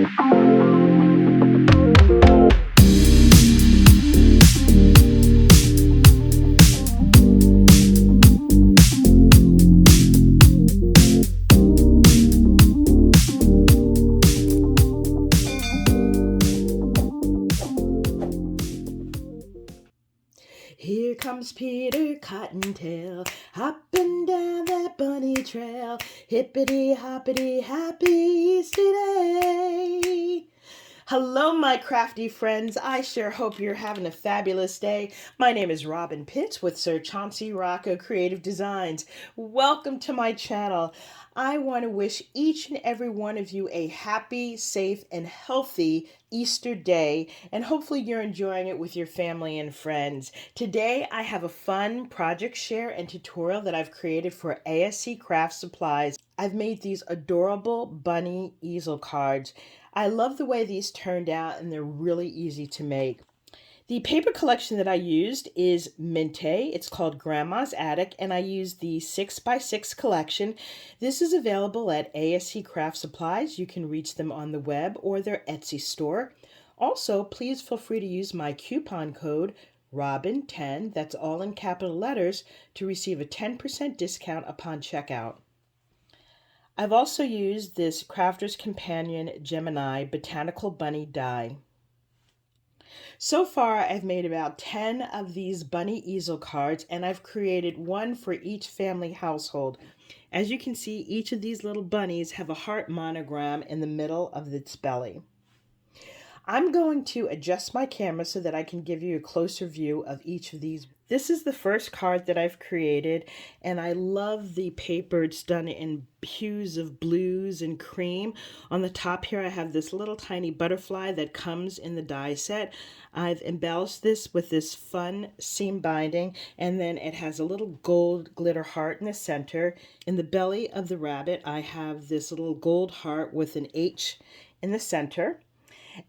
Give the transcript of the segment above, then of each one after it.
Here comes Peter Cottontail, hopping down that bunny trail. Hippity hoppity happy Easter day. Hello, my crafty friends. I sure hope you're having a fabulous day. My name is Robyn Pitts with Sir Chauncey Rocco Creative Designs. Welcome to my channel. I want to wish each and every one of you a happy, safe, and healthy Easter day, and hopefully you're enjoying it with your family and friends. Today, I have a fun project share and tutorial that I've created for ASC Craft Supplies. I've made these adorable bunny easel cards. I love the way these turned out, and they're really easy to make. The paper collection that I used is Minte. It's called Grandma's Attic, and I used the 6x6 collection. This is available at ASC Craft Supplies. You can reach them on the web or their Etsy store. Also, please feel free to use my coupon code Robyn10, that's all in capital letters, to receive a 10% discount upon checkout. I've also used this Crafter's Companion Gemini Botanical Bunny die. So far, I've made about 10 of these bunny easel cards, and I've created one for each family household. As you can see, each of these little bunnies have a heart monogram in the middle of its belly. I'm going to adjust my camera so that I can give you a closer view of each of these. This is the first card that I've created, and I love the paper. It's done in hues of blues and cream. On the top here, I have this little tiny butterfly that comes in the die set. I've embellished this with this fun seam binding, and then it has a little gold glitter heart in the center. In the belly of the rabbit, I have this little gold heart with an H in the center.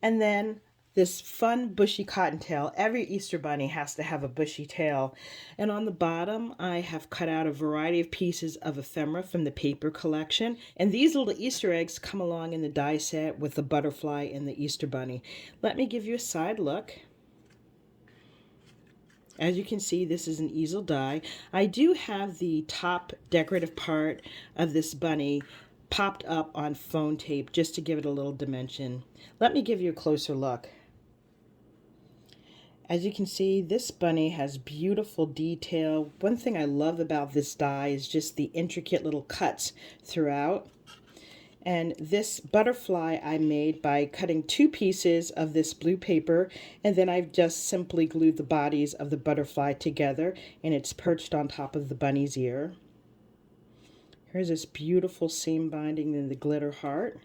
And then this fun bushy cottontail. Every Easter bunny has to have a bushy tail. And on the bottom, I have cut out a variety of pieces of ephemera from the paper collection. And these little Easter eggs come along in the die set with the butterfly and the Easter bunny. Let me give you a side look. As you can see, this is an easel die. I do have the top decorative part of this bunny popped up on phone tape just to give it a little dimension. Let me give you a closer look. As you can see, this bunny has beautiful detail. One thing I love about this die is just the intricate little cuts throughout. And this butterfly I made by cutting 2 pieces of this blue paper, and then I've just simply glued the bodies of the butterfly together, and it's perched on top of the bunny's ear. Here's this beautiful seam binding in the glitter heart.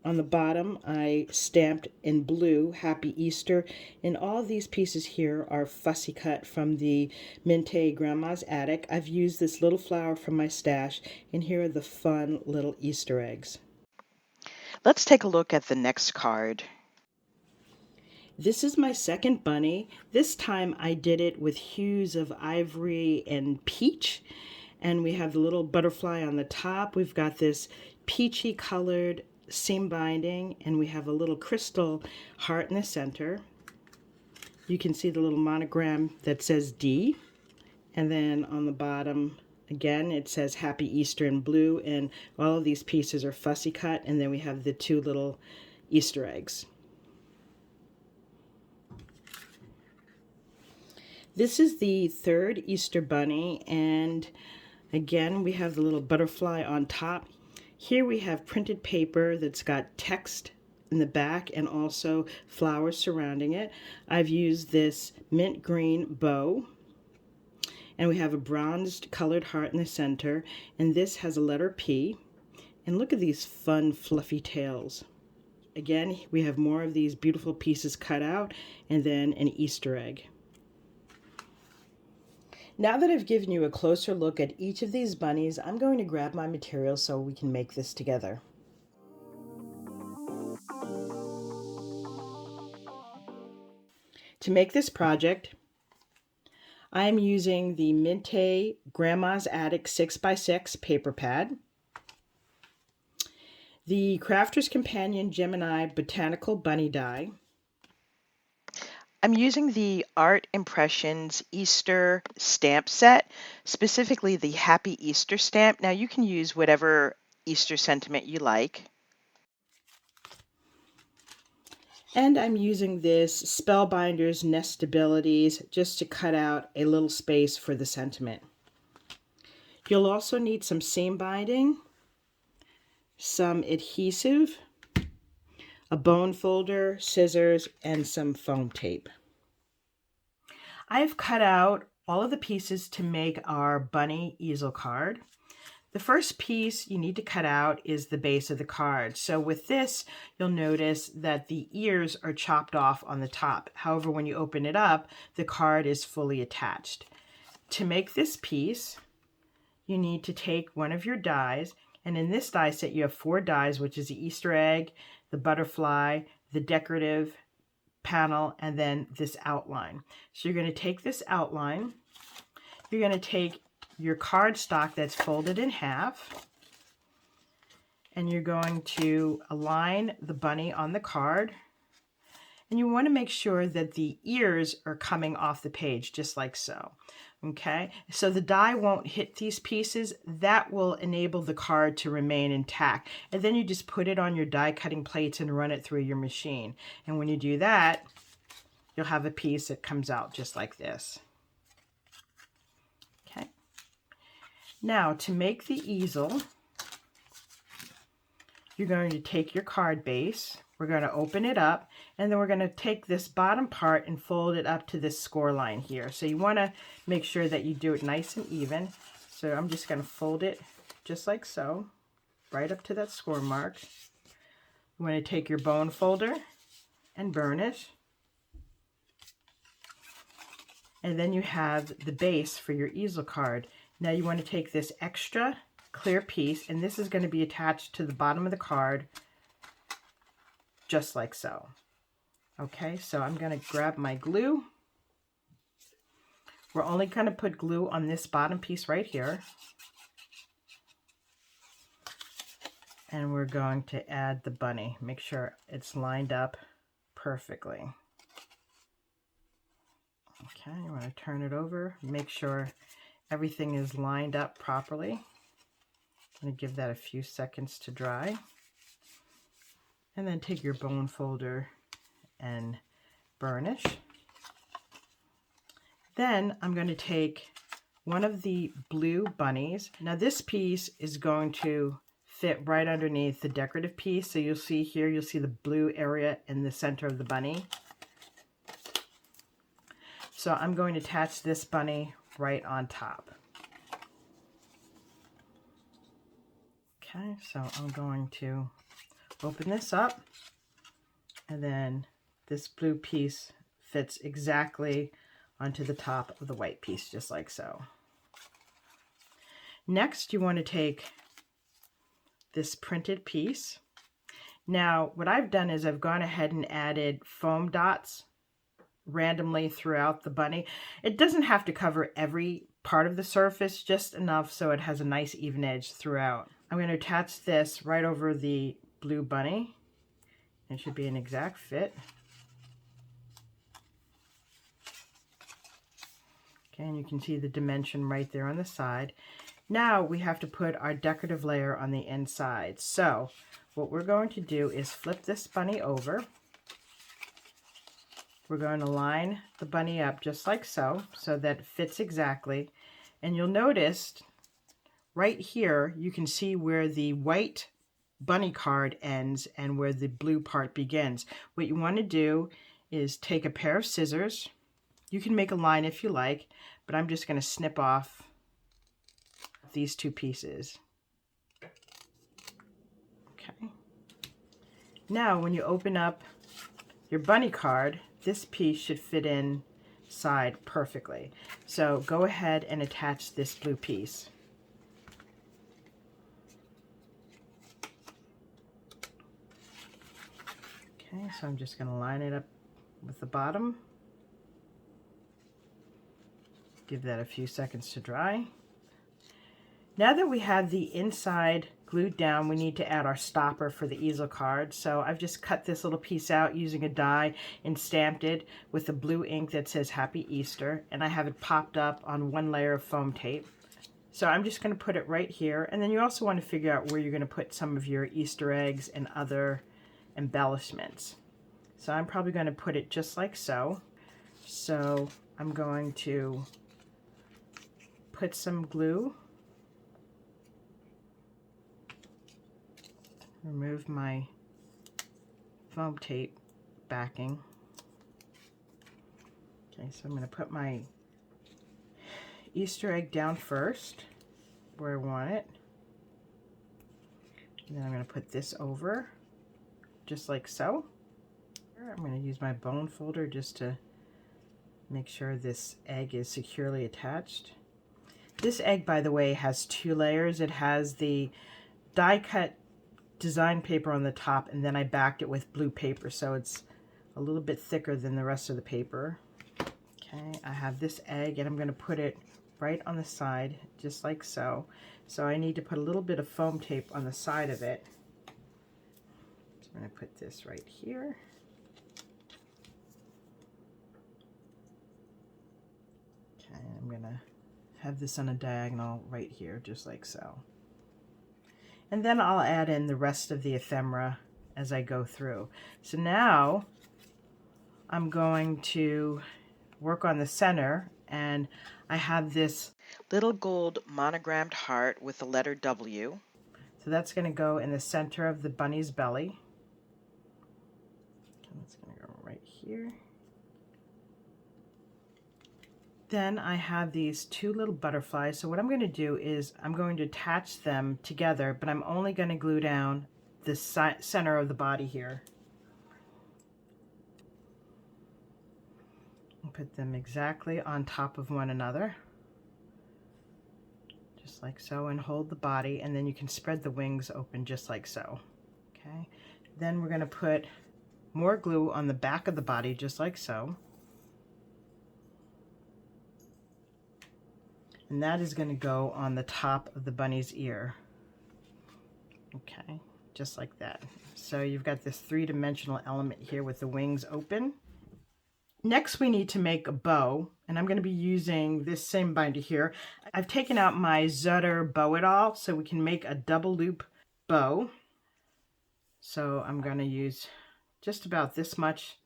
On the bottom, I stamped in blue, Happy Easter, and all of these pieces here are fussy cut from the Minte Grandma's Attic. I've used this little flower from my stash, and here are the fun little Easter eggs. Let's take a look at the next card. This is my second bunny. This time I did it with hues of ivory and peach, and we have the little butterfly on the top. We've got this peachy colored seam binding, and we have a little crystal heart in the center. You can see the little monogram that says D, and then on the bottom again it says Happy Easter in blue, and all of these pieces are fussy cut, and then we have the 2 little Easter eggs. This is the third Easter bunny, and again we have the little butterfly on top. Here we have printed paper that's got text in the back and also flowers surrounding it. I've used this mint green bow, and we have a bronzed colored heart in the center, and this has a letter P. And look at these fun fluffy tails. Again, we have more of these beautiful pieces cut out, and then an Easter egg. Now that I've given you a closer look at each of these bunnies, I'm going to grab my materials so we can make this together. To make this project, I am using the Minte Grandma's Attic 6x6 paper pad. the Crafter's Companion Gemini Botanical Bunny Die. I'm using the Art Impressions Easter stamp set, specifically the Happy Easter stamp. Now you can use whatever Easter sentiment you like. And I'm using this Spellbinder's Nestabilities just to cut out a little space for the sentiment. You'll also need some seam binding, some adhesive, a bone folder, scissors, and some foam tape. I've cut out all of the pieces to make our bunny easel card. The first piece you need to cut out is the base of the card. So with this, you'll notice that the ears are chopped off on the top. However, when you open it up, the card is fully attached. To make this piece, you need to take one of your dies, and in this die set you have 4 dies, which is the Easter egg, the butterfly, the decorative panel, and then this outline. So you're going to take this outline, you're going to take your cardstock that's folded in half, and you're going to align the bunny on the card, and you want to make sure that the ears are coming off the page just like so. Okay, so the die won't hit these pieces. That will enable the card to remain intact, and then you just put it on your die cutting plates and run it through your machine, and when you do that, you'll have a piece that comes out just like this. Okay, now to make the easel, you're going to take your card base, we're going to open it up, and then we're going to take this bottom part and fold it up to this score line here. So you want to make sure that you do it nice and even. So I'm just going to fold it just like so, right up to that score mark. You want to take your bone folder and burnish. And then you have the base for your easel card. Now you want to take this extra clear piece, and this is going to be attached to the bottom of the card just like so. Okay, so I'm going to grab my glue. We're only going to put glue on this bottom piece right here. And we're going to add the bunny. Make sure it's lined up perfectly. Okay, you want to turn it over, make sure everything is lined up properly. I'm going to give that a few seconds to dry. And then take your bone folder and burnish. Then I'm going to take one of the blue bunnies. Now this piece is going to fit right underneath the decorative piece. So you'll see here, you'll see the blue area in the center of the bunny. So I'm going to attach this bunny right on top. Okay, so I'm going to open this up, and then this blue piece fits exactly onto the top of the white piece, just like so. Next, you want to take this printed piece. Now, what I've done is I've gone ahead and added foam dots randomly throughout the bunny. It doesn't have to cover every part of the surface, just enough so it has a nice even edge throughout. I'm going to attach this right over the blue bunny. It should be an exact fit. Okay, and you can see the dimension right there on the side. Now we have to put our decorative layer on the inside. So what we're going to do is flip this bunny over. We're going to line the bunny up just like so, so that it fits exactly. And you'll notice right here, you can see where the white bunny card ends and where the blue part begins. What you want to do is take a pair of scissors. You can make a line if you like, but I'm just going to snip off these two pieces. Okay. Now, when you open up your bunny card, this piece should fit inside perfectly. So go ahead and attach this blue piece. Okay, so I'm just going to line it up with the bottom. Give that a few seconds to dry. Now that we have the inside glued down, we need to add our stopper for the easel card. So I've just cut this little piece out using a die and stamped it with the blue ink that says Happy Easter, and I have it popped up on one layer of foam tape. So I'm just going to put it right here, and then you also want to figure out where you're going to put some of your Easter eggs and other embellishments. So I'm probably going to put it just like so. So I'm going to put some glue, remove my foam tape backing. Okay, so I'm going to put my Easter egg down first where I want it. And then I'm going to put this over just like so. I'm going to use my bone folder just to make sure this egg is securely attached. This egg, by the way, has 2 layers. It has the die cut design paper on the top, and then I backed it with blue paper, so it's a little bit thicker than the rest of the paper. Okay, I have this egg, and I'm going to put it right on the side, just like so. So I need to put a little bit of foam tape on the side of it. So I'm going to put this right here. Okay, I'm going to have this on a diagonal right here, just like so. And then I'll add in the rest of the ephemera as I go through. So now I'm going to work on the center, and I have this little gold monogrammed heart with the letter W. So that's going to go in the center of the bunny's belly. And that's going to go right here. Then I have these 2 little butterflies. So what I'm going to do is I'm going to attach them together, but I'm only going to glue down the center of the body here. And put them exactly on top of one another. Just like so, and hold the body, and then you can spread the wings open just like so. Okay. Then we're going to put more glue on the back of the body just like so. And that is going to go on the top of the bunny's ear. Okay, just like that. So you've got this 3-dimensional element here with the wings open. Next we need to make a bow, and I'm going to be using this same binder here. I've taken out my Zutter Bow It All so we can make a double loop bow. So I'm going to use just about this much.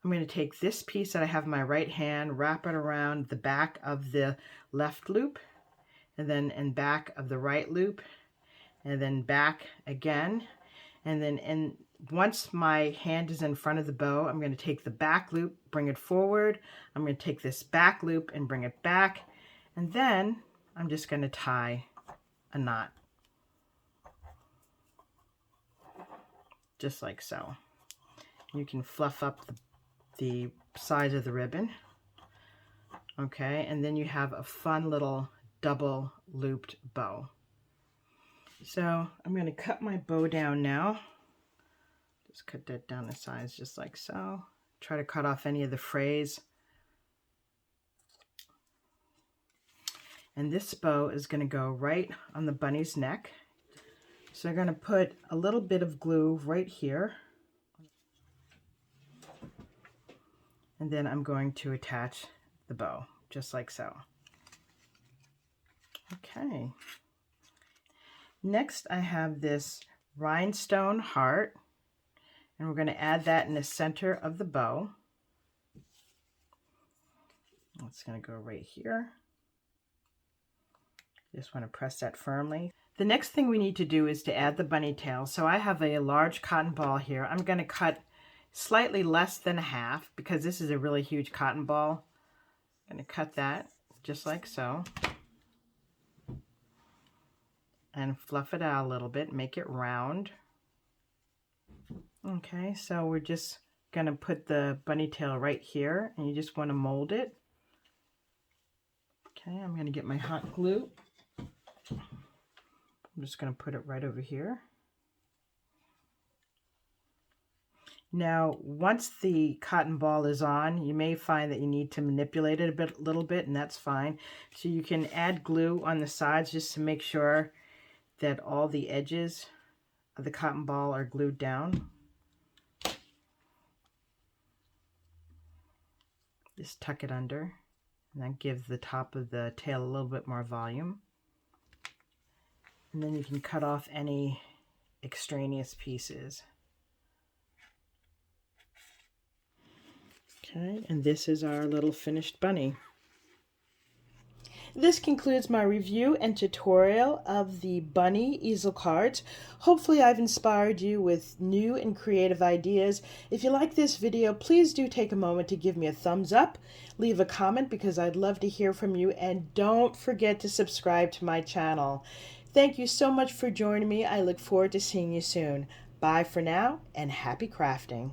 I'm going to take this piece that I have in my right hand, wrap it around the back of the left loop, and then in back of the right loop, and then back again. And then once my hand is in front of the bow, I'm going to take the back loop, bring it forward. I'm going to take this back loop and bring it back. And then I'm just going to tie a knot. Just like so. You can fluff up the sides of the ribbon. Okay, and then you have a fun little double looped bow. So I'm going to cut my bow down now. Just cut that down the sides just like so. Try to cut off any of the frays. And this bow is going to go right on the bunny's neck. So I'm going to put a little bit of glue right here. And then I'm going to attach the bow, just like so. Okay. Next I have this rhinestone heart, and we're going to add that in the center of the bow. It's going to go right here. Just want to press that firmly. The next thing we need to do is to add the bunny tail. So I have a large cotton ball here. I'm going to cut slightly less than half because this is a really huge cotton ball. I'm going to cut that just like so and fluff it out a little bit, make it round. Okay, so we're just going to put the bunny tail right here, and you just want to mold it. Okay, I'm going to get my hot glue. I'm just going to put it right over here. Now, once the cotton ball is on, you may find that you need to manipulate it a little bit, and that's fine. So you can add glue on the sides just to make sure that all the edges of the cotton ball are glued down. Just tuck it under, and that gives the top of the tail a little bit more volume. And then you can cut off any extraneous pieces. Okay, and this is our little finished bunny. This concludes my review and tutorial of the bunny easel cards. Hopefully I've inspired you with new and creative ideas. If you like this video, please do take a moment to give me a thumbs up, leave a comment because I'd love to hear from you, and don't forget to subscribe to my channel. Thank you so much for joining me. I look forward to seeing you soon. Bye for now, and happy crafting.